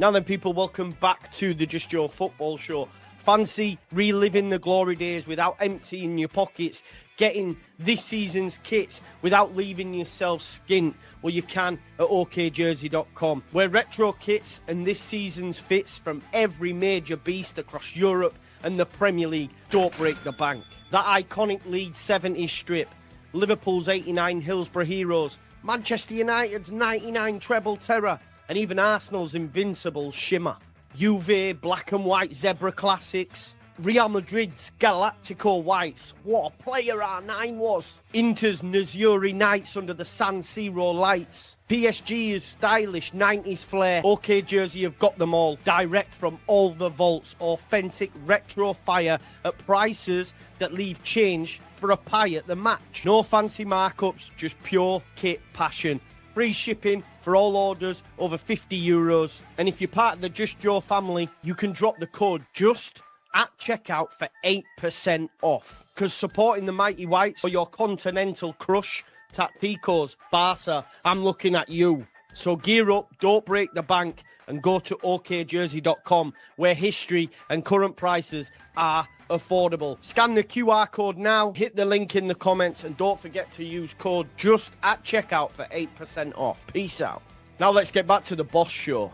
Now then, people, welcome back to the Just Joe Football Show. Fancy reliving the glory days without emptying your pockets, getting this season's kits without leaving yourself skint? Well, you can at okjersey.com, where retro kits and this season's fits from every major beast across Europe and the Premier League don't break the bank. That iconic Leeds 70s strip, Liverpool's 89 Hillsborough Heroes, Manchester United's 99 Treble Terror, and even Arsenal's invincible Shimmer. Juve Black and White Zebra Classics, Real Madrid's Galactico Whites, what a player R9 was. Inter's Nazuri Nights under the San Siro lights, PSG's stylish 90s flair. OK Jersey have got them all, direct from all the vaults, authentic retro fire at prices that leave change for a pie at the match. No fancy markups, just pure kit passion. Free shipping for all orders over €50. And if you're part of the Just Joe family, you can drop the code JUST at checkout for 8% off. Because supporting the Mighty Whites or your continental crush, Tacticos, Barca, I'm looking at you. So gear up, don't break the bank, and go to okjersey.com, where history and current prices are affordable. Scan the QR code now, hit the link in the comments, and don't forget to use code JUST at checkout for 8% off. Peace out. Now let's get back to the Boss Show.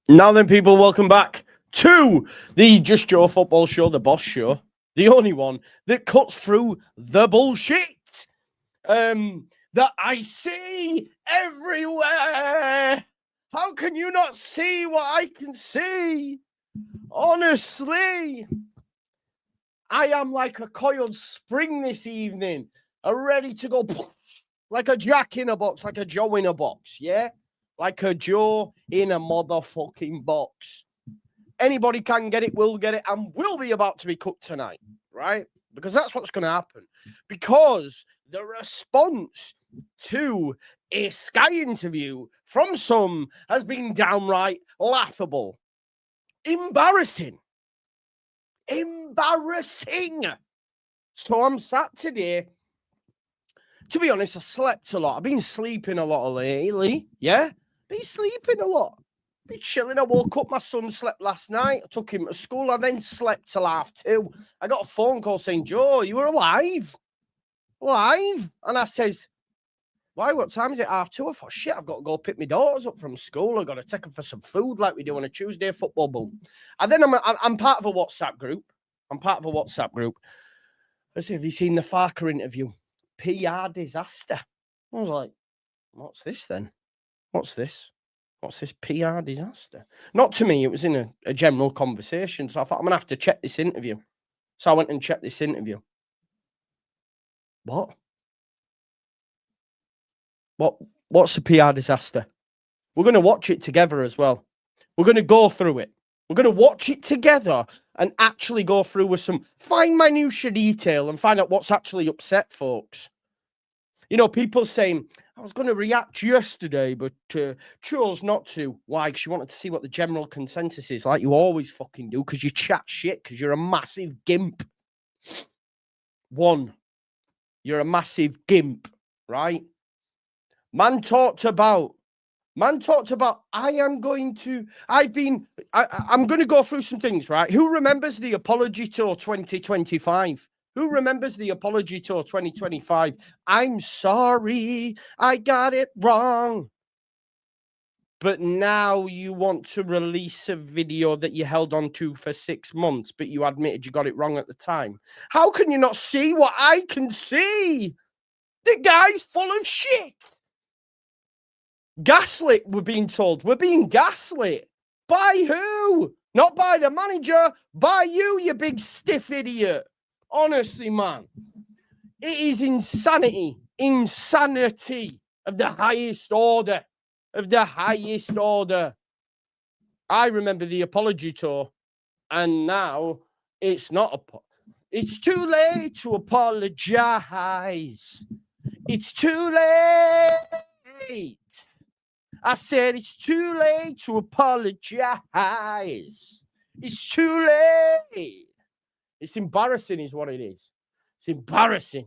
Now then, people, welcome back to the Just Joe Football Show, the Boss Show, the only one that cuts through the bullshit that I see everywhere. How can you not see what I can see? Honestly, I am like a coiled spring this evening, ready to go like a Jack in a box, like a Joe in a box, yeah? Like a Joe in a motherfucking box. Anybody can get it, will get it, and will be about to be cooked tonight, right? Because that's what's going to happen. Because the response to a Sky interview from some has been downright laughable. Embarrassing. So I'm sat today. To be honest, I slept a lot. I've been sleeping a lot lately. Yeah? Been sleeping a lot. Been chilling. I woke up. My son slept last night. I took him to school. I then slept till 2:30. I got a phone call saying, Joe, you were alive. Alive? And I says, why? What time is it? 2:30. I thought, shit, I've got to go pick my daughters up from school. I've got to take them for some food like we do on a Tuesday football boom. And then I'm part of a WhatsApp group. I said, have you seen the Farke interview? PR disaster. I was like, what's this then? What's this PR disaster? Not to me. It was in a general conversation. So I thought, I'm going to have to check this interview. So I went and checked this interview. What's a PR disaster? We're going to watch it together as well. We're going to go through it. We're going to watch it together and actually go through with some fine minutiae detail and find out what's actually upset folks. You know, people saying, I was going to react yesterday, but chose not to. Why? Because you wanted to see what the general consensus is, like you always fucking do, because you chat shit, because you're a massive gimp. You're a massive gimp, right? Man talked about, I'm going to go through some things, right? Who remembers the Apology Tour 2025? Who remembers the Apology Tour 2025? I'm sorry, I got it wrong. But now you want to release a video that you held on to for 6 months, but you admitted you got it wrong at the time. How can you not see what I can see? The guy's full of shit. Gaslit, we're being told. We're being gaslit. By who? Not by the manager. By you, you big stiff idiot. Honestly, man. It is insanity. Insanity of the highest order. I remember the Apology Tour, and now it's not it's too late to apologize. It's too late. I said it's too late to apologize. It's too late. It's embarrassing is what it is. It's embarrassing.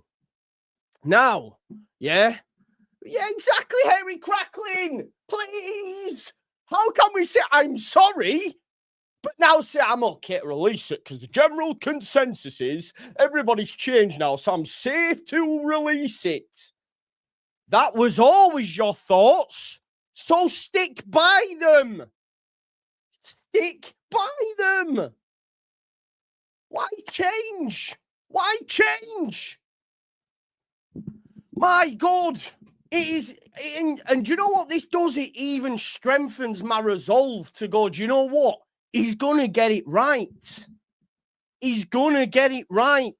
Now, yeah? Yeah, exactly, Harry Cracklin. Please. How can we say I'm sorry, but now say I'm okay to release it? Because the general consensus is everybody's changed now, so I'm safe to release it. That was always your thoughts. So stick by them. Stick by them. Why change? Why change? My God. It is, and do you know what this does? It even strengthens my resolve to go, do you know what? He's going to get it right. He's going to get it right.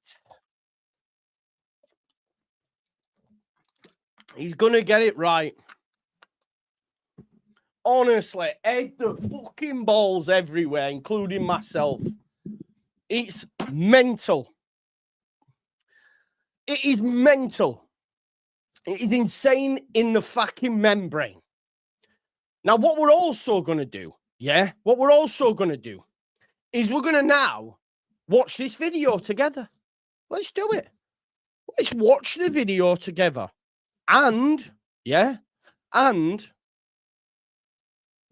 He's going to get it right. Honestly, head the fucking balls everywhere, including myself. It's mental. It is mental. It is insane in the fucking membrane. Now, what we're also going to do, what we're also going to do is we're going to now watch this video together. Let's do it. Let's watch the video together. And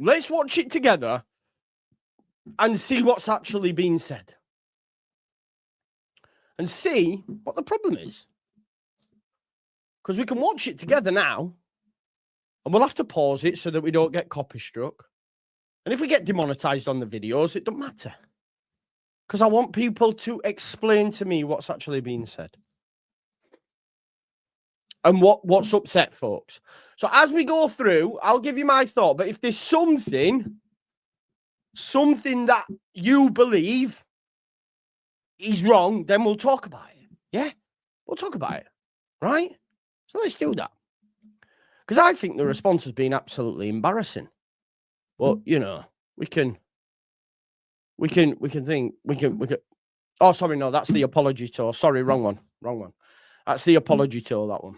let's watch it together and see what's actually being said. And see what the problem is. Because we can watch it together now, and we'll have to pause it so that we don't get copy struck. And if we get demonetized on the videos, it don't matter. Because I want people to explain to me what's actually being said. And what's upset folks. So as we go through, I'll give you my thought. But if there's something that you believe is wrong, then we'll talk about it. Yeah? We'll talk about it. Right? So let's do that. Because I think the response has been absolutely embarrassing. But, you know, we can think. Oh, sorry, no, that's the apology tour. Sorry, wrong one. That's the apology tour, that one.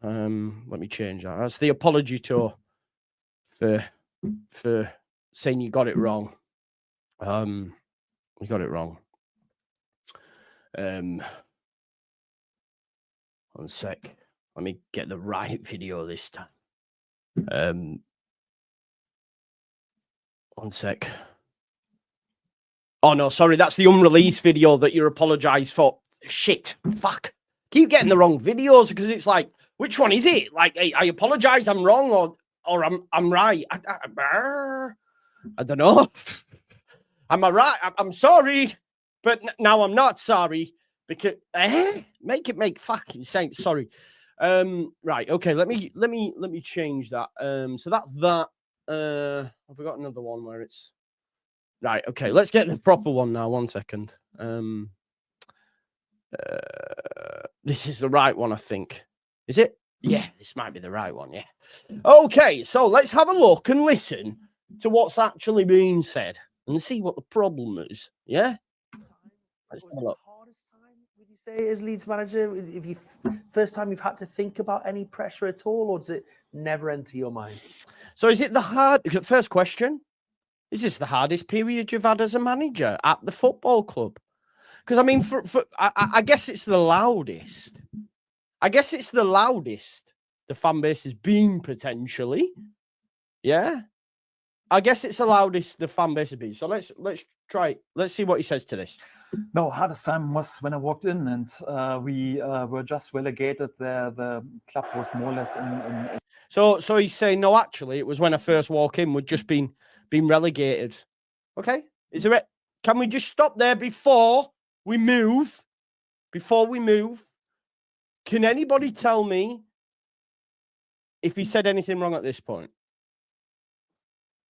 Let me change that. That's the apology tour for saying you got it wrong. We got it wrong. 1 sec. Let me get the right video this time. 1 sec. Oh, no, sorry. That's the unreleased video that you apologise for. Shit. Fuck. Keep getting the wrong videos because it's like, which one is it? Like, I apologise, I'm wrong, or I'm right. I don't know. Am I right? I'm sorry, but now I'm not sorry because make it make fucking sense. Sorry. Right. Okay. Let me change that. So that's that. I've got another one where it's right. Okay. Let's get the proper one now. 1 second. This is the right one, I think. Is it? Yeah, this might be the right one. Yeah. Okay. So let's have a look and listen to what's actually being said and see what the problem is. Yeah. Let's have a look. Would you say as Leeds manager, if you first time you've had to think about any pressure at all, or does it never enter your mind? So is it the first question? Is this the hardest period you've had as a manager at the football club? Because I mean, I guess it's the loudest. I guess it's the loudest the fan base has been potentially. Yeah. I guess it's the loudest the fan base has been. So let's try it. Let's see what he says to this. No, hardest time was when I walked in and we were just relegated. The club was more or less in. So he's saying, no, actually, it was when I first walked in, we'd just been relegated. Okay? Is there can we just stop there before we move? Before we move, can anybody tell me if he said anything wrong at this point?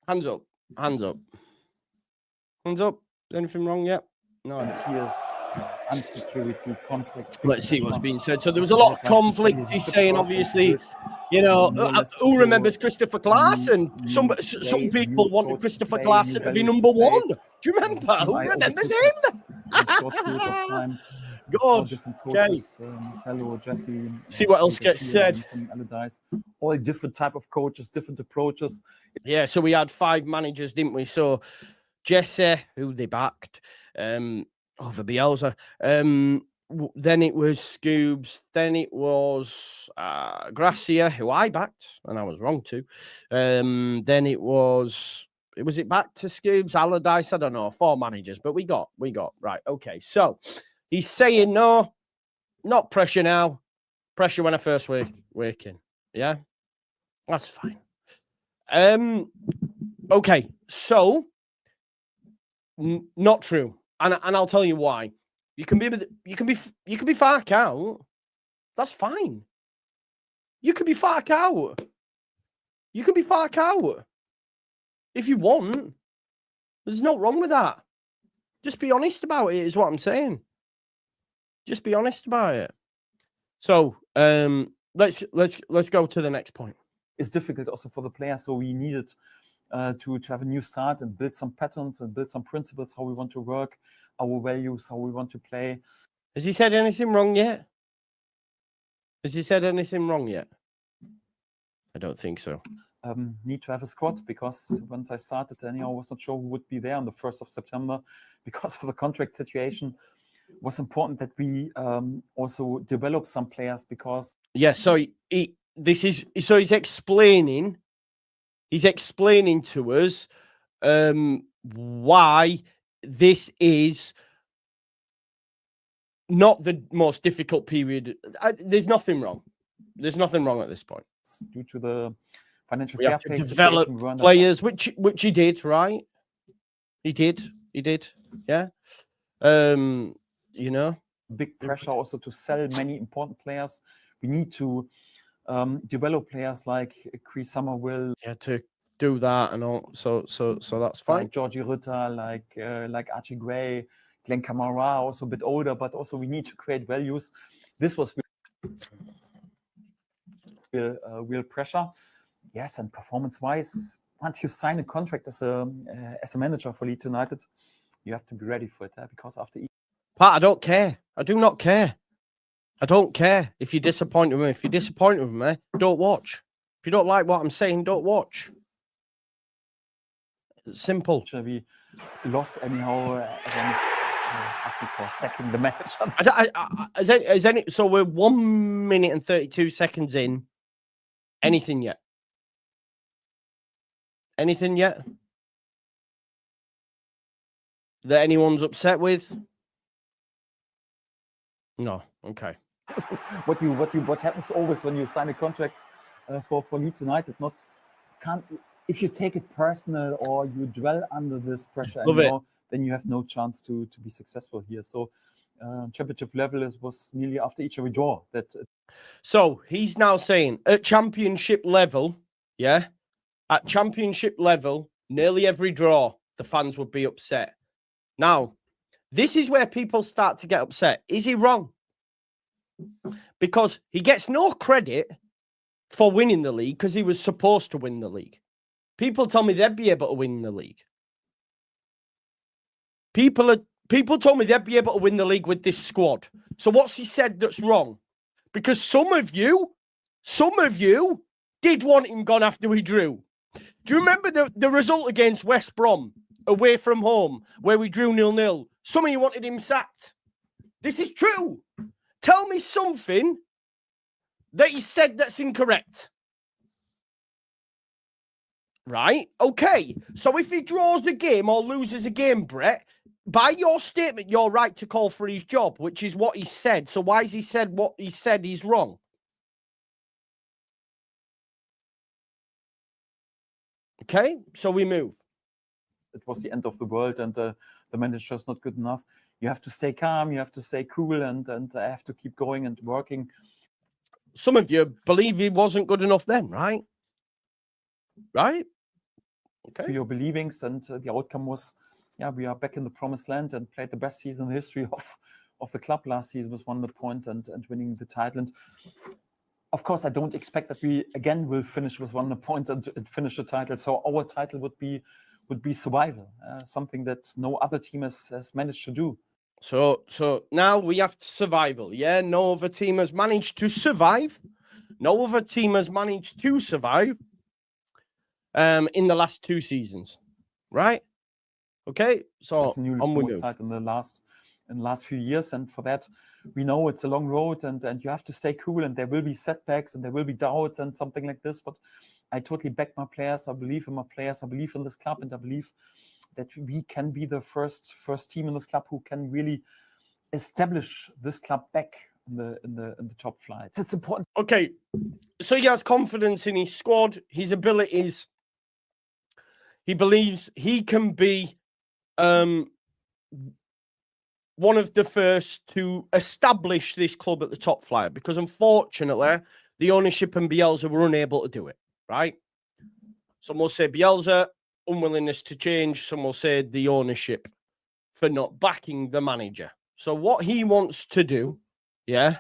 Hands up. Hands up. Hands up. Anything wrong yet? No. Here's unsecurity conflicts. Let's see what's being said. So there was a lot of conflict. He's saying, obviously, you know, who remembers Christopher Claassen? Some people wanted Christopher Claassen to be number one. Do you remember? Who remembers him? God. Okay. Jesse. See what else gets said. All different type of coaches, different approaches. Yeah, so we had 5 managers, didn't we? So Jesse, who they backed, over Bielsa. Then it was Scoobs. Then it was Gracia, who I backed, and I was wrong too. Then it was Was it back to Scoobs, Allardyce? I don't know. 4 managers, but we got right. Okay, so he's saying no, not pressure now. Pressure when I first work in. Yeah, that's fine. Okay, so not true, and I'll tell you why. You can be Farke out. That's fine. You can be Farke out. You can be Farke out if you want. There's no wrong with that. Just be honest about it. Is what I'm saying. Just be honest about it. So let's go to the next point. It's difficult also for the players, so we needed to have a new start and build some patterns and build some principles, how we want to work, our values, how we want to play. Has he said anything wrong yet? Has he said anything wrong yet? I don't think so. Need to have a squad, because once I started, anyhow, I was not sure who would be there on the 1st of September because of the contract situation. It was important that we also develop some players, because so he's explaining to us why this is not the most difficult period. There's nothing wrong. There's nothing wrong at this point. Due to the financial We fair have to play develop situation, players, which he did, right? He did. Yeah. You know, big pressure also to sell many important players. We need to develop players like Chris Summerville. Yeah, to do that and all. So that's fine. Like Georgie Ritter, like Archie Gray, Glenn Kamara, also a bit older, but also we need to create values. This was real pressure. Yes, and performance-wise, once you sign a contract as a manager for Leeds United, you have to be ready for it, because after Pat, I don't care. I do not care. I don't care if you're disappointed with me. If you're disappointed with me, don't watch. If you don't like what I'm saying, don't watch. It's simple. We lost anyhow, as long as asking for sacking the manager. So we're 1 minute and 32 seconds in. Anything yet? Anything yet that anyone's upset with? No. Okay. What happens always when you sign a contract for Leeds United? If you take it personal or you dwell under this pressure anymore, then you have no chance to be successful here. So championship level was nearly after each every draw. So he's now saying at championship level, yeah, at championship level, nearly every draw, the fans would be upset. Now, this is where people start to get upset. Is he wrong? Because he gets no credit for winning the league because he was supposed to win the league. People tell me they'd be able to win the league. People told me they'd be able to win the league with this squad. So what's he said that's wrong? Because some of you did want him gone after we drew. Do you remember the result against West Brom away from home where we drew 0-0? Some of you wanted him sacked. This is true. Tell me something that he said that's incorrect. Right? Okay. So if he draws a game or loses a game, Brett, by your statement, you're right to call for his job, which is what he said. So why has he said what he said he's wrong? Okay, so we move. It was the end of the world, and the manager's not good enough. You have to stay calm, you have to stay cool, and I have to keep going and working. Some of you believe he wasn't good enough then, right? Right? Okay. To your believings, and the outcome was, we are back in the promised land and played the best season in the history of the club last season with 100 points and winning the title. And of course, I don't expect that we again will finish with 100 points and finish the title. So our title would be survival, something that no other team has managed to do. So now we have survival. Yeah, no other team has managed to survive. No other team has managed to survive in the last 2 seasons, right? Okay, so on we move. In the last few years, and for that we know it's a long road, and you have to stay cool, and there will be setbacks and there will be doubts and something like this. But I totally back my players. I believe in my players. I believe in this club, and I believe that we can be the first team in this club who can really establish this club back in the top flight. It's important. Okay, so he has confidence in his squad, his abilities. He believes he can be one of the first to establish this club at the top flight, because unfortunately, the ownership and Bielsa were unable to do it, right? Some will say Bielsa, unwillingness to change. Some will say the ownership for not backing the manager. So what he wants to do, so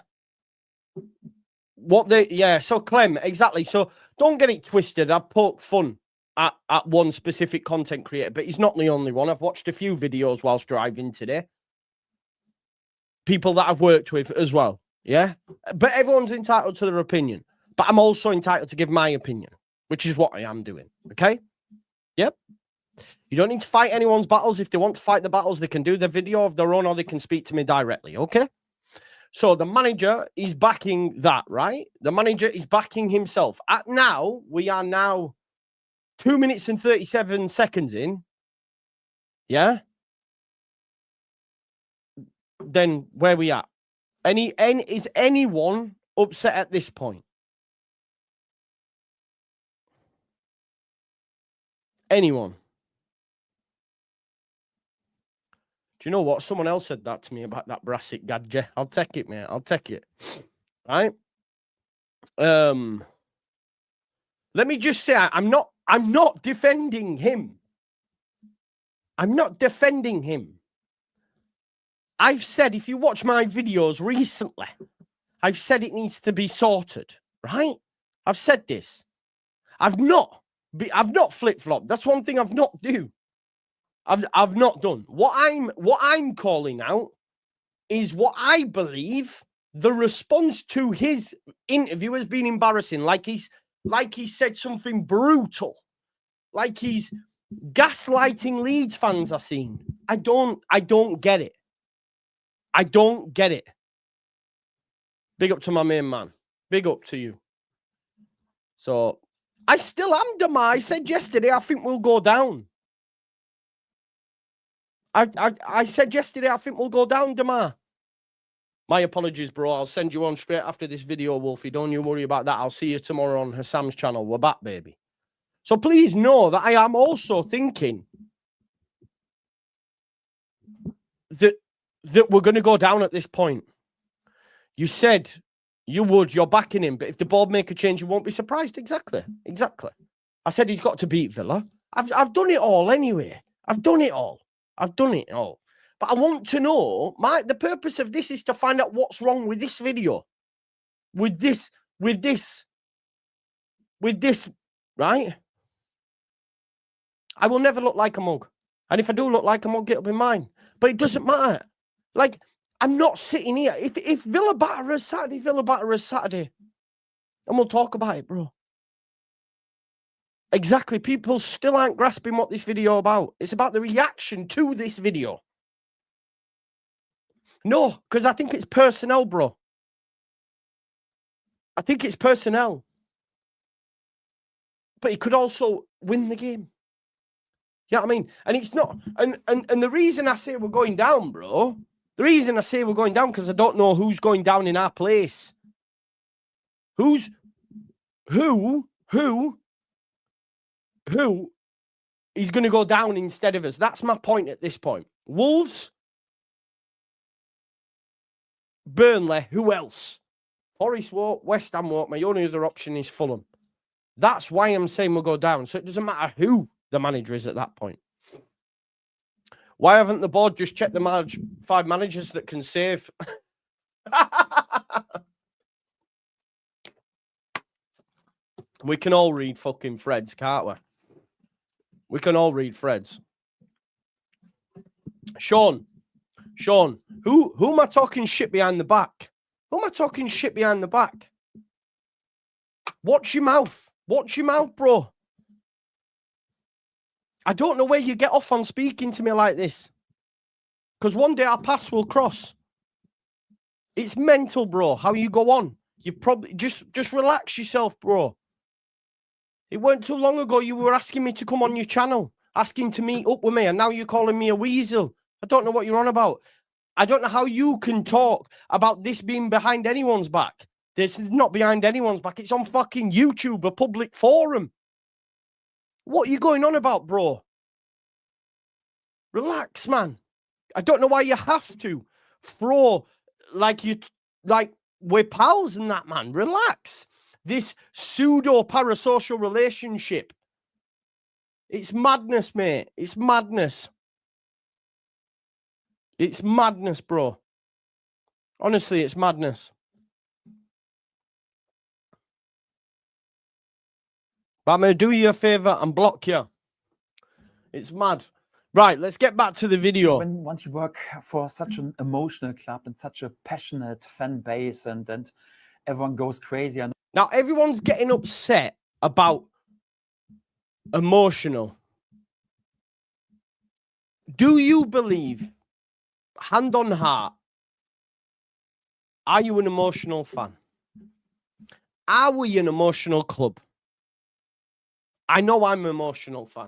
Clem, exactly. So don't get it twisted. I've poked fun at one specific content creator, but he's not the only one. I've watched a few videos whilst driving today. People that I've worked with as well, yeah? But everyone's entitled to their opinion. But I'm also entitled to give my opinion, which is what I am doing, okay? Yep. You don't need to fight anyone's battles. If they want to fight the battles, they can do the video of their own, or they can speak to me directly, okay? So the manager is backing that, right? The manager is backing himself. We are now 2 minutes and 37 seconds in. Yeah? Then where we at? Is anyone upset at this point? Anyone? Do you know what? Someone else said that to me about that Brassic gadget. I'll take it, mate. I'll take it. Right? Let me just say, I'm not defending him. I'm not defending him. I've said, if you watch my videos recently, I've said it needs to be sorted, right? I've said this. I've not flip-flopped. That's one thing I've not do. I've not done. What I'm calling out is what I believe the response to his interview has been embarrassing. Like he said something brutal. Like he's gaslighting Leeds fans. I've seen. I don't get it. I don't get it. Big up to my main man. Big up to you. So I still am, Dama. I said yesterday I think we'll go down. I said yesterday I think we'll go down, Dama. My apologies, bro. I'll send you on straight after this video, Wolfie. Don't you worry about that. I'll see you tomorrow on Hassam's channel. We're back, baby. So please know that I am also thinking that we're going to go down at this point. You said you're backing him, but if the board make a change, you won't be surprised. Exactly. I said he's got to beat Villa. I've done it all anyway. I've done it all. But I want to know, the purpose of this is to find out what's wrong with this video. With this, right? I will never look like a mug. And if I do look like a mug, it'll be mine. But it doesn't matter. Like, I'm not sitting here. If Villa batter us Saturday, Villa batter us Saturday. And we'll talk about it, bro. Exactly. People still aren't grasping what this video is about. It's about the reaction to this video. No, because I think it's personnel, bro. I think it's personnel. But he could also win the game. You know what I mean? And it's not... And the reason I say we're going down, bro... The reason I say we're going down, because I don't know who's going down in our place. Who is going to go down instead of us? That's my point at this point. Wolves, Burnley, who else? Forest won't, West Ham won't. My only other option is Fulham. That's why I'm saying we'll go down. So it doesn't matter who the manager is at that point. Why haven't the board just checked the 5 managers that can save? We can all read fucking threads, can't we? We can all read threads. Sean, who am I talking shit behind the back? Who am I talking shit behind the back? Watch your mouth. Watch your mouth, bro. I don't know where you get off on speaking to me like this. Because one day our paths will cross. It's mental, bro, how you go on. You probably just relax yourself, bro. It weren't too long ago you were asking me to come on your channel, asking to meet up with me, and now you're calling me a weasel. I don't know what you're on about. I don't know how you can talk about this being behind anyone's back. This is not behind anyone's back. It's on fucking YouTube, a public forum. What are you going on about, bro? Relax, man. I don't know why you have to throw like we're pals and that, man. Relax. This pseudo parasocial relationship. It's madness, mate. It's madness. It's madness, bro. Honestly, it's madness. But I'm going to do you a favor and block you. It's mad. Right, let's get back to the video. Once you work for such an emotional club and such a passionate fan base and everyone goes crazy. Now, everyone's getting upset about emotional. Do you believe, hand on heart, are you an emotional fan? Are we an emotional club? I know I'm an emotional fan.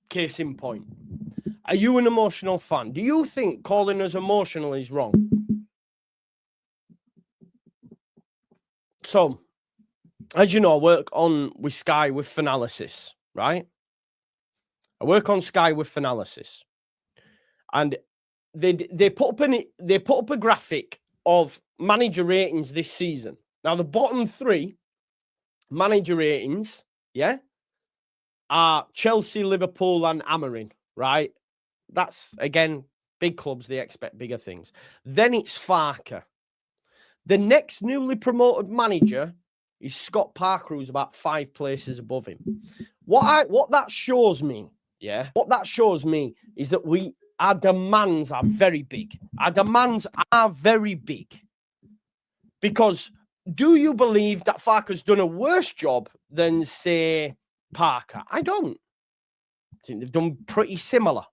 Case in point. Are you an emotional fan? Do you think calling us emotional is wrong? So, as you know, I work on with Sky with Finalysis, right? I work on Sky with Finalysis. And they put up a graphic of manager ratings this season. Now, the bottom three manager ratings, yeah, are Chelsea, Liverpool, and Amorim, right? That's, again, big clubs, they expect bigger things. Then it's Farke. The next newly promoted manager is Scott Parker, who's about 5 places above him. What that shows me, yeah, what that shows me is that our demands are very big. Our demands are very big. Because do you believe that Farke's done a worse job than, say, Parker? I don't. I think they've done pretty similar.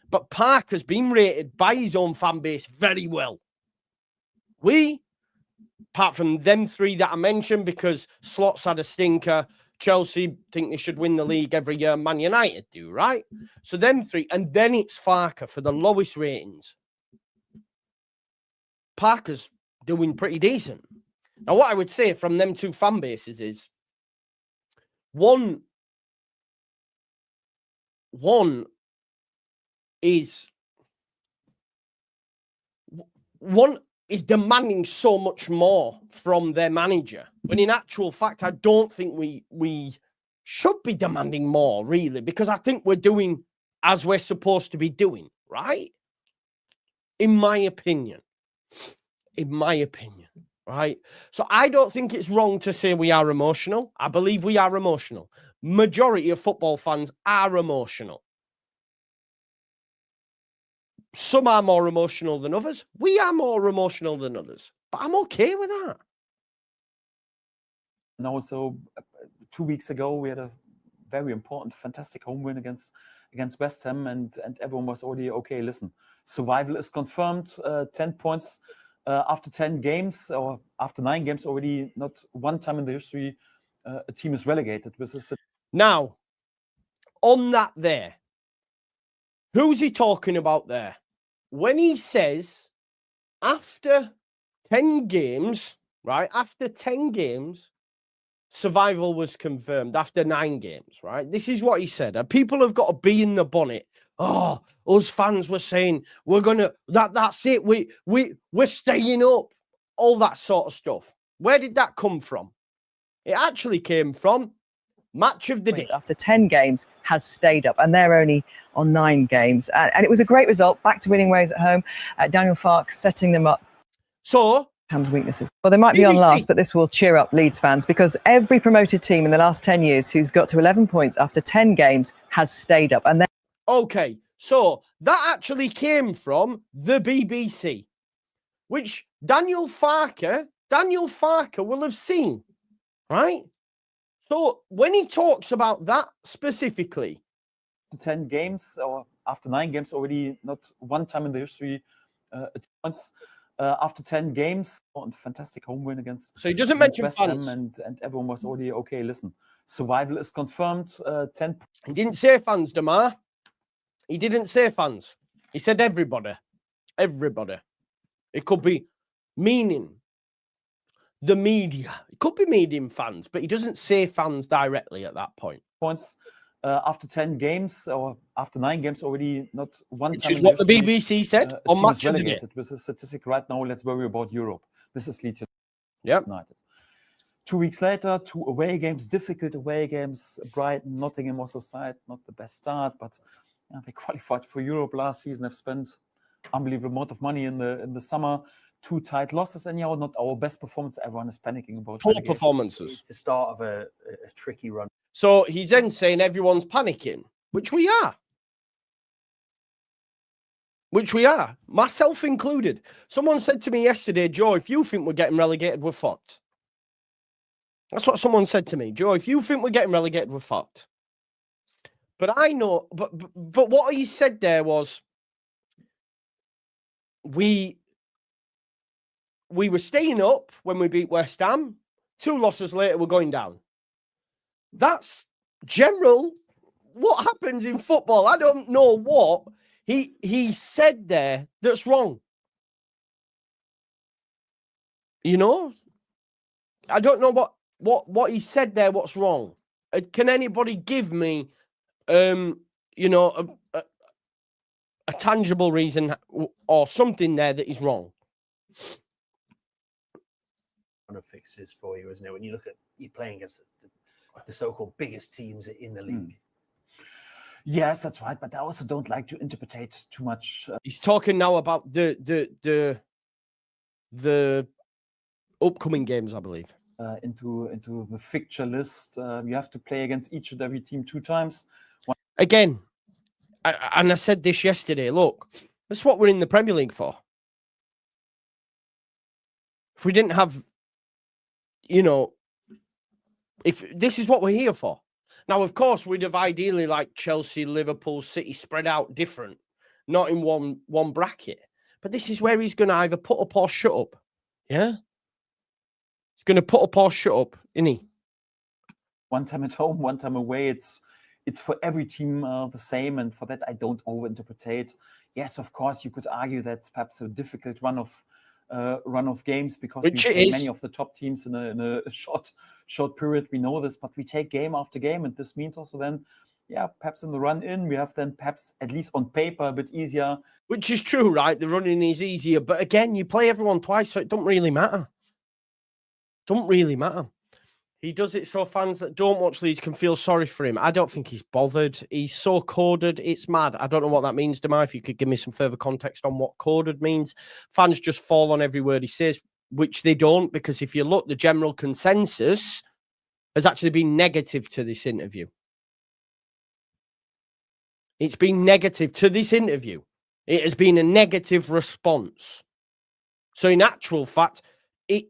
But Parker's been rated by his own fan base very well. Apart from them 3 that I mentioned, because Slots had a stinker, Chelsea think they should win the league every year, Man United do, right? So them 3, and then it's Farke for the lowest ratings. Parker's doing pretty decent. Now, what I would say from them 2 fan bases is, one is demanding so much more from their manager, when in actual fact, I don't think we should be demanding more, really, because I think we're doing as we're supposed to be doing, right? In my opinion, right? So I don't think it's wrong to say we are emotional. I believe we are emotional. Majority of football fans are emotional. Some are more emotional than others. We are more emotional than others. But I'm okay with that. No, so 2 weeks ago, we had a very important, fantastic home win against West Ham, and everyone was already, okay, listen, survival is confirmed, 10 points after 10 games, or after 9 games already. Not one time in the history a team is relegated. Now, on that there, who's he talking about there? When he says after 10 games, right? After 10 games, survival was confirmed after 9 games, right? This is what he said. And people have got to be in the bonnet. Oh, us fans were saying we're gonna that's it. We're staying up. All that sort of stuff. Where did that come from? It actually came from match of the day. After 10 games has stayed up, and they're only on 9 games. And it was a great result, back to winning ways at home. Daniel Farke setting them up. So, Ham's weaknesses. Well, they might be on last, but this will cheer up Leeds fans, because every promoted team in the last 10 years who's got to 11 points after 10 games has stayed up. And then, okay, so that actually came from the BBC, which Daniel Farke will have seen, right? So when he talks about that specifically, 10 games, or after 9 games already, not one time in the history, after 10 games, and fantastic home win against. So he doesn't against mention West Ham, fans. and everyone was already okay. Listen, survival is confirmed. 10. He didn't say fans, Damar. He didn't say fans. He said everybody. Everybody. It could be meaning the media. It could be meaning fans, but he doesn't say fans directly at that point. Points after 10 games or after 9 games already, not one Which time. is in what the history, BBC said a on team Match is of the Day. relegated. With a statistic right now, let's worry about Europe. This is Leeds Yep. United. 2 weeks later, 2 away games, difficult away games. Brighton, Nottingham was aside, not the best start, but they qualified for Europe last season. Have spent unbelievable amount of money in the summer. 2 tight losses, anyhow, not our best performance. Everyone is panicking about Poor relegation. performances. It's the start of a tricky run. So he's then saying everyone's panicking, which we are. Which we are, myself included. Someone said to me yesterday, Joe, if you think we're getting relegated, we're fucked. That's what someone said to me. Joe, if you think we're getting relegated, we're fucked. But I know, but what he said there was, we were staying up when we beat West Ham. 2 losses later, we're going down. That's general what happens in football. I don't know what he said there that's wrong. You know? I don't know what he said there, what's wrong. Can anybody give me, you know, a tangible reason or something there that is wrong? Of fixtures for you, isn't it? When you look at you playing against the so-called biggest teams in the league. Yes, that's right. But I also don't like to interpret too much. He's talking now about the upcoming games, I believe. Into the fixture list. You have to play against each and every team 2 times. Again, and I said this yesterday, look, that's what we're in the Premier League for. If we didn't have, you know, if this is what we're here for. Now, of course, we'd have ideally like Chelsea, Liverpool, City spread out different, not in one bracket. But this is where he's going to either put up or shut up. Yeah? He's going to put up or shut up, isn't he? One time at home, one time away. It's for every team the same. And for that, I don't overinterpret. Yes, of course, you could argue that's perhaps a difficult run of games because we play many of the top teams in a short period. We know this, but we take game after game, and this means also then, perhaps in the run-in, we have then perhaps at least on paper a bit easier. Which is true, right? The running is easier, but again, you play everyone twice, so it don't really matter. Don't really matter. He does it so fans that don't watch Leeds can feel sorry for him. I don't think he's bothered. He's so coded. It's mad. I don't know what that means, Damar. If you could give me some further context on what coded means. Fans just fall on every word he says, which they don't, because if you look, the general consensus has actually been negative to this interview. It's been negative to this interview. It has been a negative response. So in actual fact,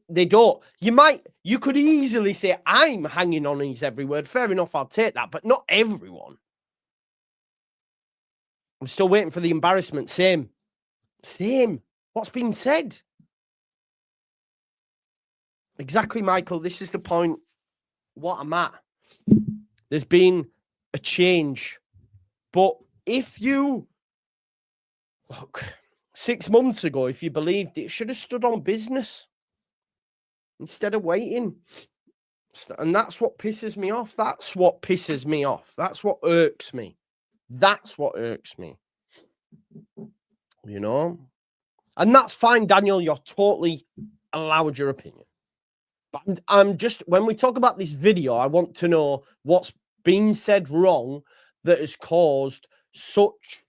they don't. You could easily say, I'm hanging on his every word. Fair enough, I'll take that, but not everyone. I'm still waiting for the embarrassment. Same. What's been said? Exactly, Michael. This is the point. What I'm at. There's been a change. But if you look, 6 months ago, if you believed it, should have stood on business instead of waiting. And that's what pisses me off. That's what pisses me off. That's what irks me. That's what irks me. You know? And that's fine, Daniel. You're totally allowed your opinion. But I'm just, when we talk about this video, I want to know what's been said wrong that has caused such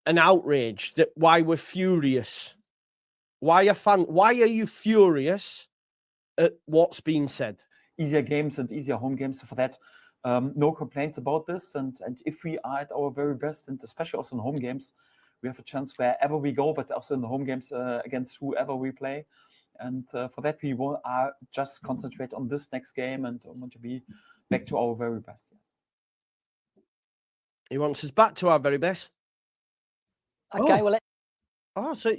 an outrage, that why we're furious. Why are you furious at what's being said? Easier games and easier home games. So for that, no complaints about this. And if we are at our very best, and especially also in home games, we have a chance wherever we go, but also in the home games against whoever we play. And for that, we will just concentrate on this next game and want to be back to our very best. Yes. He wants us back to our very best. Okay, well, so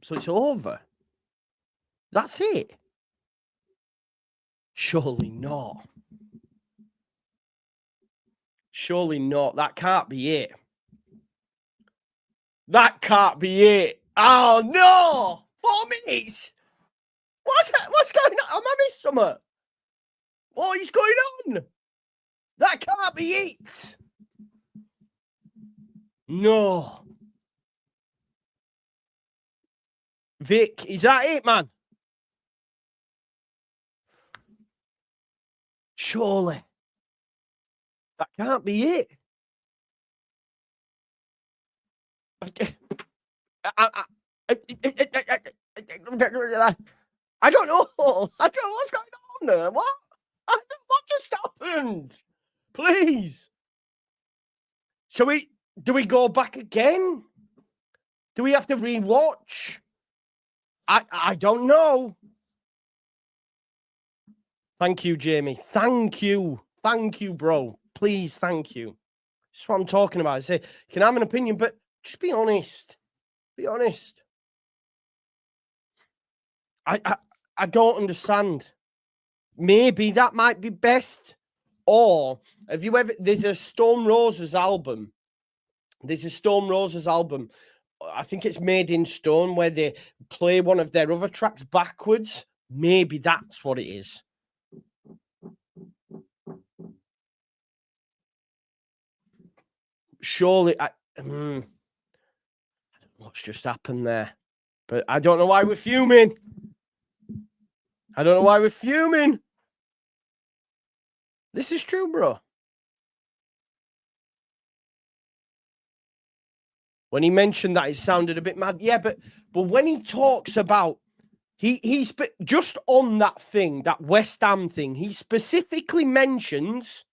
So it's over. That's it. Surely not. Surely not. That can't be it. That can't be it. Oh, no. 4 minutes. What's going on? Am I missed something? What is going on? That can't be it. No. Vic, is that it, man? Surely. That can't be it. I don't know. I don't know what's going on there. What just happened? Please. Do we go back again? Do we have to rewatch? I don't know. Thank you, Jamie. Thank you. Thank you, bro. Please, thank you. That's what I'm talking about. I say, you can have an opinion, but just be honest. Be honest. I don't understand. Maybe that might be best. Or have you ever, there's a Stone Roses album. There's a Stone Roses album. I think it's Made in Stone, where they play one of their other tracks backwards. Maybe that's what it is. Surely, I don't know what's just happened there, but I don't know why we're fuming. I don't know why we're fuming. This is true, bro. When he mentioned that, it sounded a bit mad. Yeah, but when he talks about, he's just on that thing, that West Ham thing, he specifically mentions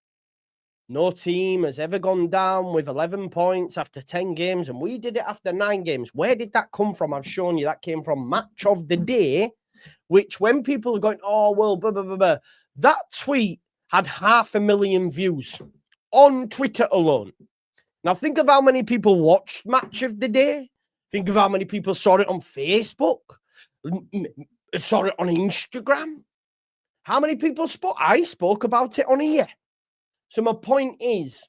no team has ever gone down with 11 points after 10 games, and we did it after 9 games. Where did that come from? I've shown you that came from Match of the Day, which when people are going, oh, well, blah, blah, blah, blah, that tweet had 500,000 views on Twitter alone. Now, think of how many people watched Match of the Day. Think of how many people saw it on Facebook, saw it on Instagram. How many people spoke? I spoke about it on here. So my point is,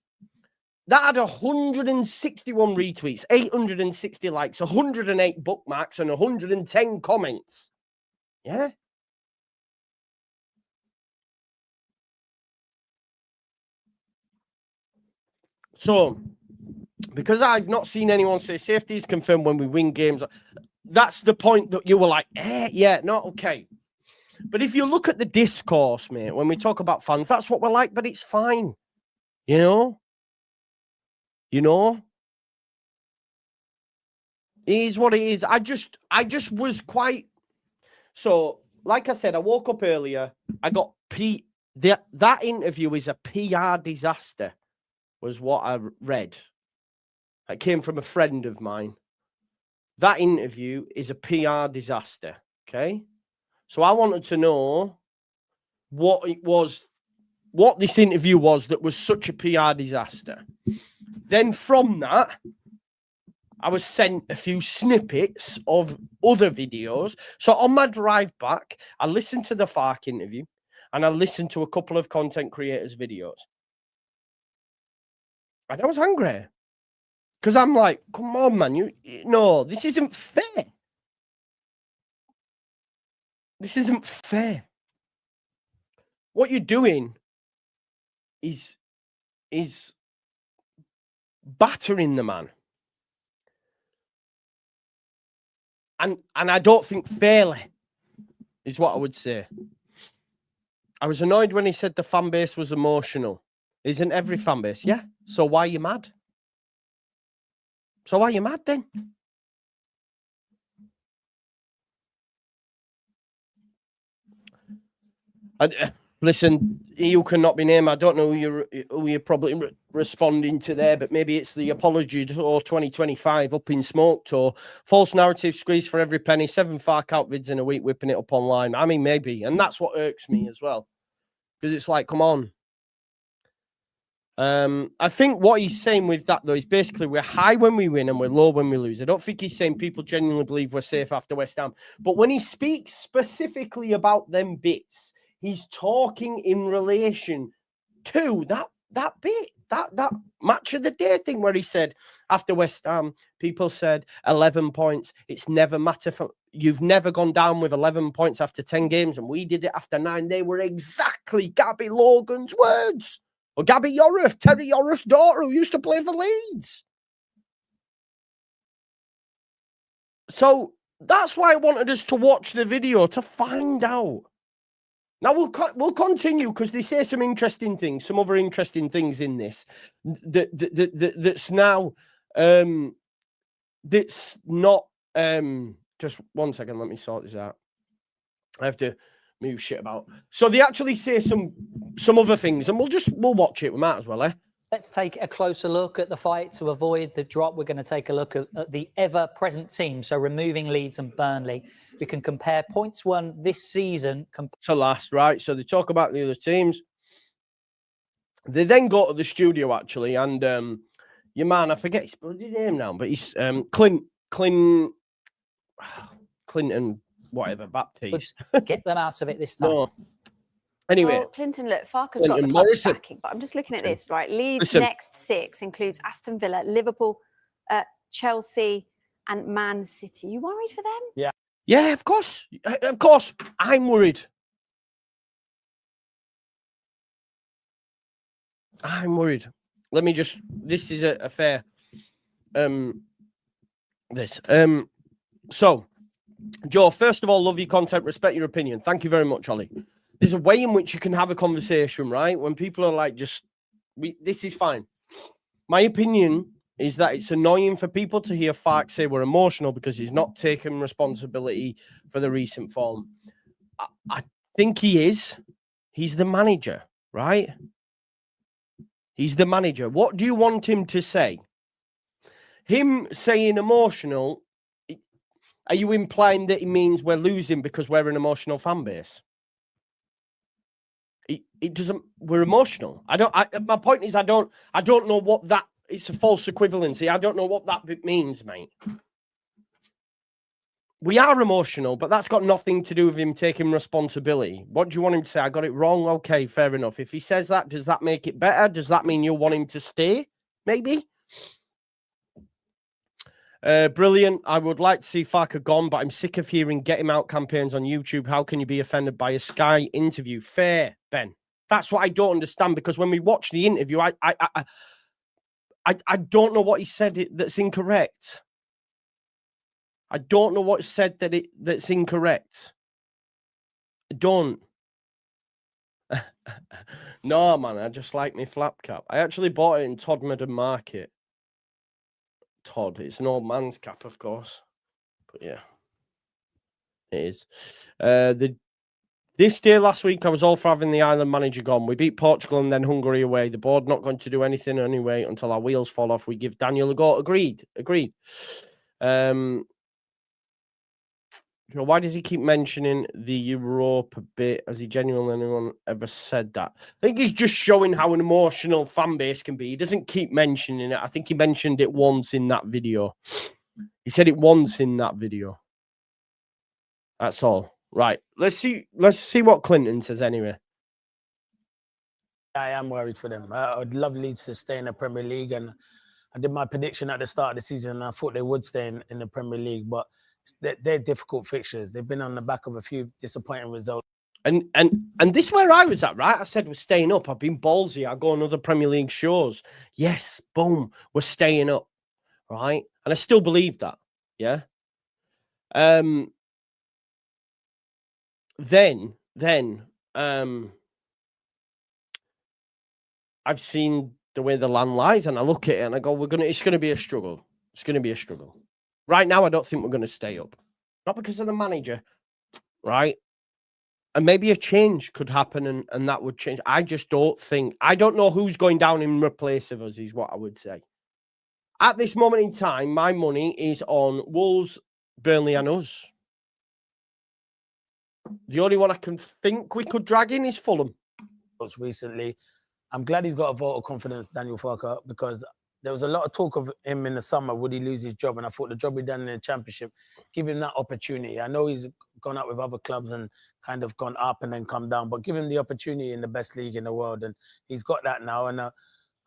that had 161 retweets, 860 likes, 108 bookmarks, and 110 comments. Yeah? So, because I've not seen anyone say safety is confirmed when we win games, that's the point that you were like, yeah, not okay. But if you look at the discourse, mate, when we talk about fans, that's what we're like, but it's fine. You know? It is what it is. I just was quite... So, like I said, I woke up earlier. I got that interview is a PR disaster, was what I read. It came from a friend of mine. That interview is a PR disaster, okay? So I wanted to know what this interview was that was such a PR disaster. Then from that, I was sent a few snippets of other videos. So on my drive back, I listened to the Farke interview and I listened to a couple of content creators' videos. And I was angry. Because I'm like, come on, man. No, this isn't fair. This isn't fair. What you're doing is battering the man. And I don't think fairly is what I would say. I was annoyed when he said the fan base was emotional. Isn't every fan base? Yeah. So why are you mad? So why are you mad then? Listen, you cannot be named. I don't know who you're probably responding to there, but maybe it's the apology or 2025 up in smoke or false narrative squeeze for every penny, 7 Farke out vids in a week, whipping it up online. I mean, maybe. And that's what irks me as well. Because it's like, come on. I think what he's saying with that, though, is basically we're high when we win and we're low when we lose. I don't think he's saying people genuinely believe we're safe after West Ham. But when he speaks specifically about them bits, he's talking in relation to that bit, that match of the day thing where he said after West Ham, people said 11 points. It's never matter for you've never gone down with 11 points after 10 games, and we did it after 9. They were exactly Gabby Logan's words. Or Gabby Yorif, Terry Yorif's daughter, who used to play for Leeds. So that's why I wanted us to watch the video to find out. Now we'll continue because they say some interesting things, some other interesting things in this that's now that's not just 1 second. Let me sort this out. I have to move shit about. So they actually say some other things, and we'll watch it. We might as well, eh? Let's take a closer look at the fight to avoid the drop. We're going to take a look at the ever-present team. So removing Leeds and Burnley, we can compare points won this season to last, right? So they talk about the other teams. They then go to the studio actually, and your man, I forget his bloody name now, but he's Clinton, whatever, Baptiste. Get them out of it this time. No. Anyway, well, Clinton, look, Farke's got the club Morrison. backing, but I'm just looking at this, right? Leeds' Listen. next 6 includes Aston Villa, Liverpool, Chelsea, and Man City. You worried for them? Yeah, of course. Of course. I'm worried. Let me just, this is a fair, so, Joe, first of all, love your content, respect your opinion. Thank you very much, Ollie. There's a way in which you can have a conversation, right? When people are like, this is fine. My opinion is that it's annoying for people to hear Farke say we're emotional because he's not taking responsibility for the recent form. I think he is. He's the manager, right? He's the manager. What do you want him to say? Him saying emotional, are you implying that he means we're losing because we're an emotional fan base? It doesn't. We're emotional. My point is, I don't know what that. It's a false equivalency. I don't know what that bit means, mate. We are emotional, but that's got nothing to do with him taking responsibility. What do you want him to say? I got it wrong. Okay, fair enough. If he says that, does that make it better? Does that mean you want him to stay? Maybe. Brilliant. I would like to see Farke gone, but I'm sick of hearing get him out campaigns on YouTube. How can you be offended by a Sky interview? Fair, Ben. That's what I don't understand, because when we watch the interview, I don't know what he said that's incorrect. I don't know what said that's incorrect. I don't. No, man, I just like my flap cap. I actually bought it in Todmorden Market. Todd, it's an old man's cap, of course, but yeah, it is. This day last week, I was all for having the island manager gone. We beat Portugal and then Hungary away. The board not going to do anything anyway until our wheels fall off. We give Daniel a go. Agreed. Why does he keep mentioning the Europa bit? Has he genuinely anyone ever said that? I think he's just showing how an emotional fan base can be. He doesn't keep mentioning it. I think he mentioned it once in that video. He said it once in that video. That's all. Right. Let's see what Clinton says anyway. I am worried for them. I'd love Leeds to stay in the Premier League, and I did my prediction at the start of the season, and I thought they would stay in the Premier League, but they're difficult fixtures. They've been on the back of a few disappointing results. And this is where I was at, right? I said we're staying up. I've been ballsy. I go on other Premier League shows. Yes, boom, we're staying up, right? And I still believe that, yeah? Then I've seen the way the land lies, and I look at it and I go, it's gonna be a struggle. It's gonna be a struggle. Right now, I don't think we're gonna stay up. Not because of the manager, right? And maybe a change could happen and that would change. I just don't think. I don't know who's going down in replace of us, is what I would say. At this moment in time, my money is on Wolves, Burnley, and us. The only one I can think we could drag in is Fulham. Recently, I'm glad he's got a vote of confidence, Daniel Farke, because there was a lot of talk of him in the summer. Would he lose his job? And I thought the job he'd done in the Championship, give him that opportunity. I know he's gone out with other clubs and kind of gone up and then come down, but give him the opportunity in the best league in the world. And he's got that now. And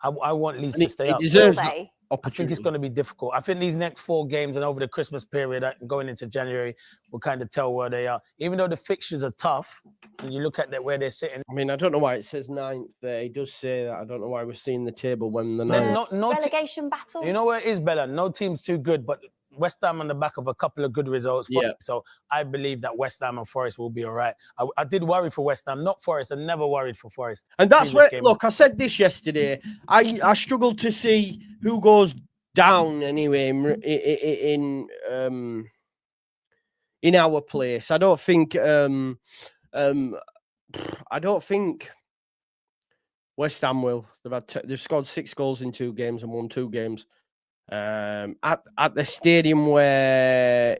I want Leeds to stay up. He deserves Will that they? I think it's going to be difficult. I think these next 4 games and over the Christmas period, going into January, will kind of tell where they are. Even though the fixtures are tough, and you look at where they're sitting. I mean, I don't know why it says 9th there. He does say that. I don't know why we're seeing the table when the No, 9th. Relegation battles. You know where it is, Bella? No team's too good, but West Ham on the back of a couple of good results. Yeah. So I believe that West Ham and Forest will be all right. I did worry for West Ham, not Forest. I never worried for Forest. And that's Previous where, game. look, I said this yesterday. I struggled to see who goes down anyway in our place. I don't think West Ham will. They've scored 6 goals in 2 games and won 2 games. At the stadium where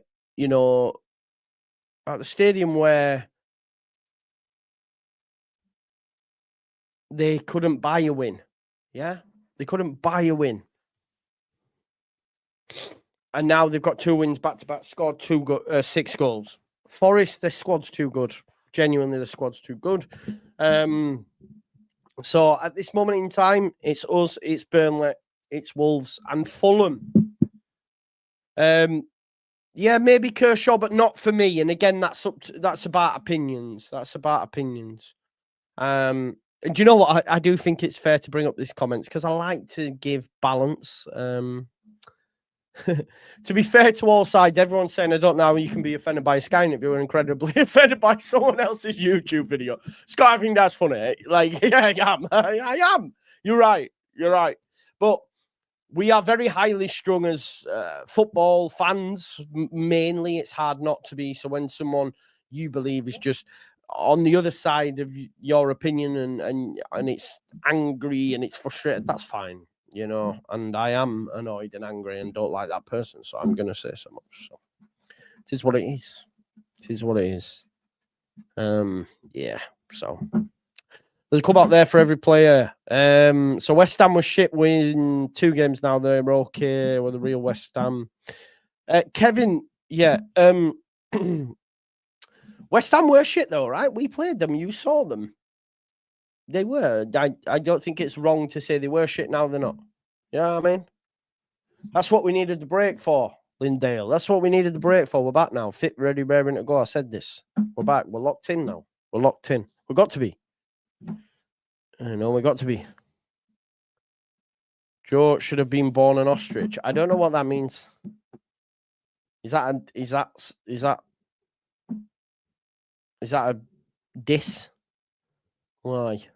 they couldn't buy a win. Yeah, they couldn't buy a win. And now they've got 2 wins back to back, scored 6 goals. Forest, their squad's too good. Genuinely, the squad's too good. So at this moment in time, it's us, it's Burnley, it's Wolves and Fulham. Yeah, maybe Kershaw, but not for me. And again, that's about opinions. And do you know what? I do think it's fair to bring up these comments because I like to give balance. To be fair to all sides, everyone's saying, I don't know how you can be offended by a Sky interview and incredibly offended by someone else's YouTube video. Scott, I think that's funny. Like, yeah, I am. You're right. But we are very highly strung as football fans. Mainly, it's hard not to be. So when someone you believe is just on the other side of your opinion and it's angry and it's frustrated, that's fine. And I am annoyed and angry and don't like that person, so I'm going to say so much. So it is what it is. Yeah, so there's a club out there for every player. So West Ham was shit, win 2 games now. They're okay with the real West Ham. Kevin, yeah. West Ham were shit though, right? We played them. You saw them. They were. I don't think it's wrong to say they were shit. Now they're not. You know what I mean? That's what we needed the break for, Lindale. That's what we needed the break for. We're back now. Fit, ready, raring to go. I said this. We're back. We're locked in now. We're locked in. We've got to be. We got to be. Joe should have been born an ostrich. I don't know what that means. Is that a diss? Why?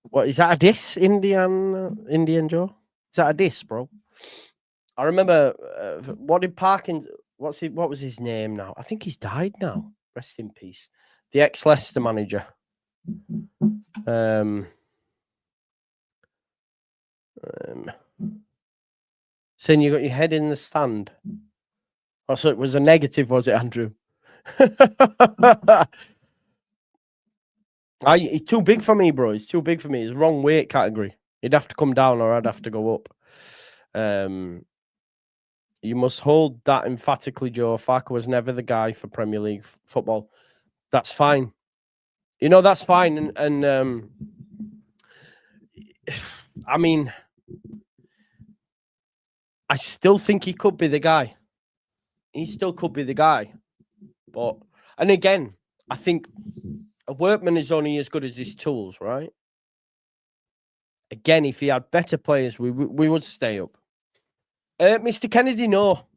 What is that a diss, Indian Joe? Is that a diss, bro? I remember what was his name now? I think he's died now. Rest in peace. The ex-Leicester manager. Saying you got your head in the stand. Oh, so it was a negative, was it, Andrew? He's too big for me, bro. He's too big for me. He's wrong weight category. He'd have to come down or I'd have to go up. You must hold that emphatically, Joe. Farke was never the guy for Premier League football. That's fine. That's fine. And I mean, I still think he could be the guy. He still could be the guy. And again, I think a workman is only as good as his tools, right? Again, if he had better players, we would stay up. Mr. Kennedy, no.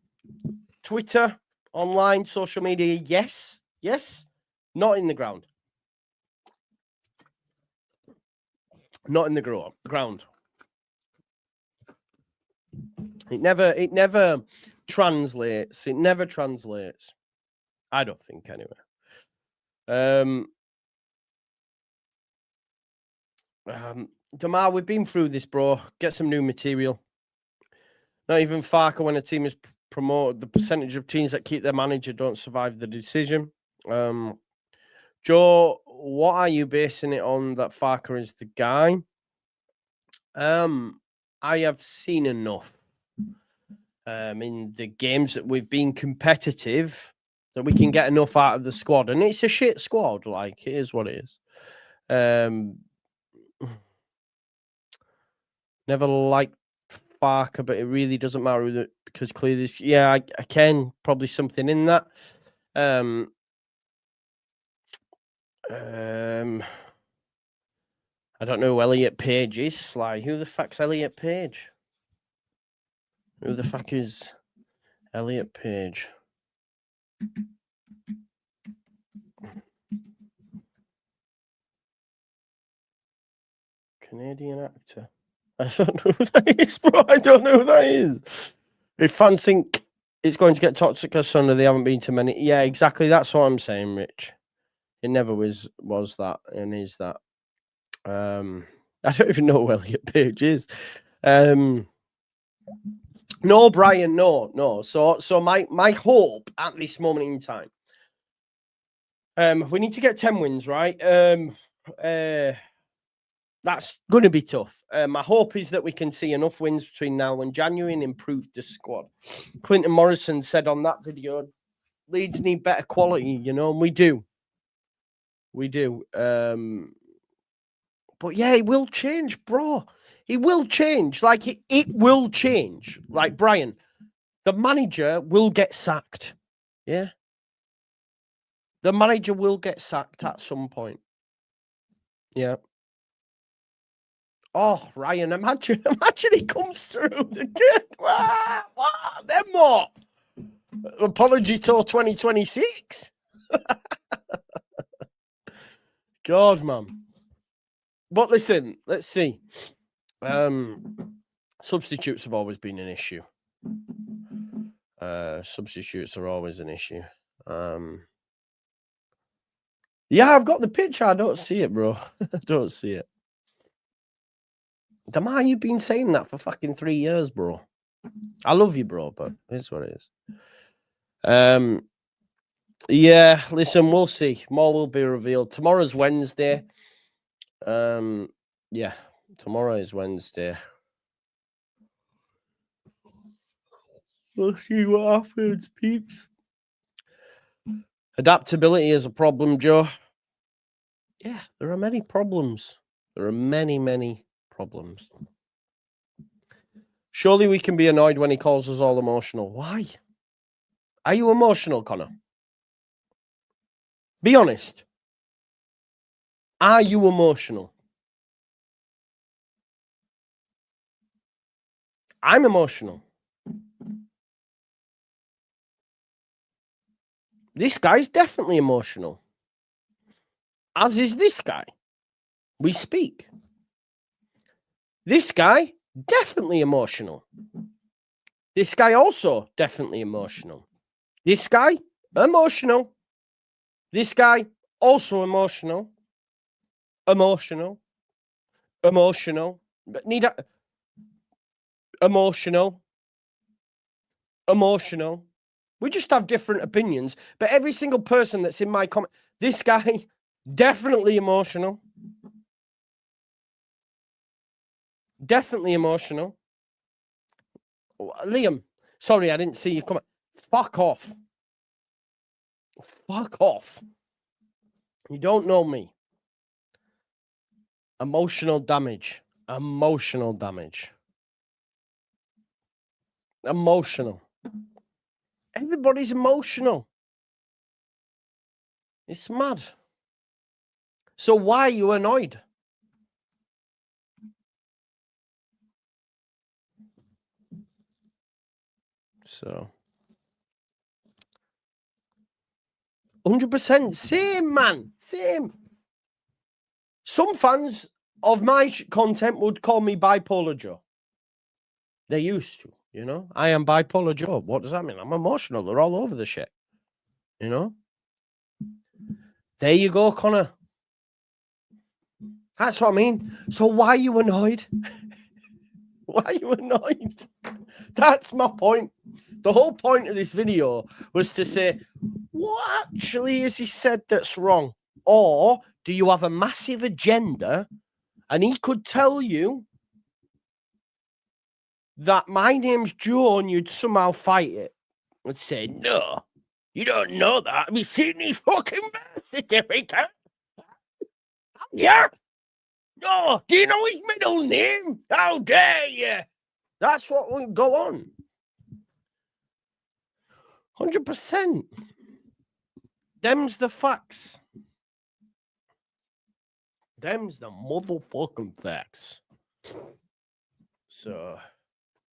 Twitter, online, social media, yes. Yes. Not in the ground. Not in the ground. It never translates. It never translates. I don't think, anyway. Damar, we've been through this, bro. Get some new material. Not even Farke, when a team is promoted, the percentage of teams that keep their manager don't survive the decision. Joe, what are you basing it on that Farke is the guy? I have seen enough in the games that we've been competitive that we can get enough out of the squad. And it's a shit squad, like, it is what it is. Never liked Farke, but it really doesn't matter because clearly this, yeah, I can probably something in that. I don't know who Elliot Page is. Sly, who the fuck's Elliot Page? Who the fuck is Elliot Page? Canadian actor. I don't know who that is, bro. I don't know who that is. If fans think it's going to get toxic or something, they haven't been to many. Yeah, exactly. That's what I'm saying, Rich. It never was that and is that. I don't even know who Elliot Page is. No, Brian, no. So my hope at this moment in time. We need to get 10 wins, right? That's going to be tough. My hope is that we can see enough wins between now and January and improve the squad. Clinton Morrison said on that video, Leeds need better quality, you know, and we do. We do. But yeah, it will change, bro. It will change. Like, it will change. Like, Brian, the manager will get sacked. Yeah? The manager will get sacked at some point. Yeah. Oh, Ryan, imagine he comes through the gate. Then what? Apology tour 2026. God, man. But listen, let's see. Substitutes have always been an issue. Substitutes are always an issue. Yeah, I've got the picture. I don't see it, bro. I don't see it. Damar, you've been saying that for fucking 3 years, bro. I love you, bro, but it's what it is. Yeah, listen, we'll see. More will be revealed. Tomorrow's Wednesday. Yeah, tomorrow is Wednesday. We'll see what happens, peeps. Adaptability is a problem, Joe. Yeah, there are many problems. There are many problems. Surely we can be annoyed when he calls us all emotional. Why? Are you emotional, Connor? Be honest. Are you emotional? I'm emotional. This guy's definitely emotional. As is this guy. We speak. This guy, definitely emotional. This guy also definitely emotional. This guy, emotional. This guy, also emotional. Emotional. But need a... Emotional. We just have different opinions. But every single person that's in my comment, this guy, definitely emotional. Definitely emotional. Liam, sorry, I didn't see you comment. Fuck off. Fuck off. You don't know me. Emotional damage. Emotional. Everybody's emotional. It's mad. So why are you annoyed? So 100% same, man. Same. Some fans of my content would call me bipolar Joe. They used to, you know. I am bipolar Joe. What does that mean? I'm emotional. They're all over the shit. You know? There you go, Connor. That's what I mean. So why are you annoyed? Why are you annoyed? That's my point. The whole point of this video was to say, what actually has he said that's wrong? Or do you have a massive agenda and he could tell you that my name's Joe and you'd somehow fight it? I'd say, no, you don't know that. Have you seen his fucking birth certificate? Yeah. No, do you know his middle name? How dare you? That's what will go on. 100%. Them's the facts. Them's the motherfucking facts. So,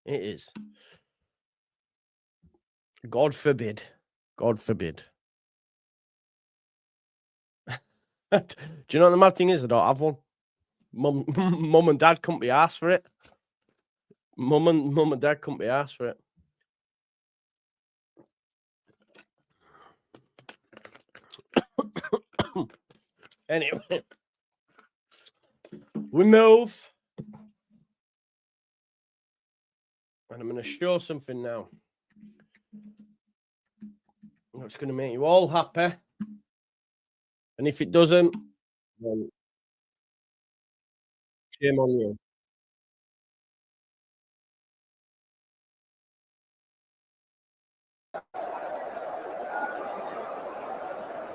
it is. God forbid. God forbid. Do you know what the mad thing is? I don't have one. Mum and dad couldn't be asked for it. Mum and dad couldn't be asked for it. Anyway, we move. And I'm going to show something now. That's going to make you all happy. And if it doesn't, then shame on you.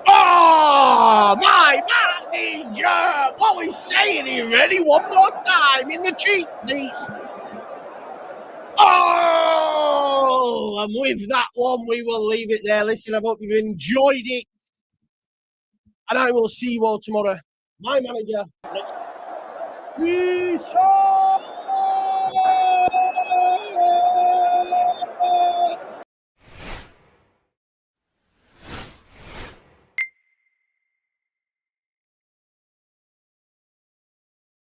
Oh, my manager! What we saying here, ready? One more time in the cheek, please. Oh, and with that one, we will leave it there. Listen, I hope you've enjoyed it. And I will see you all tomorrow. My manager. Peace out.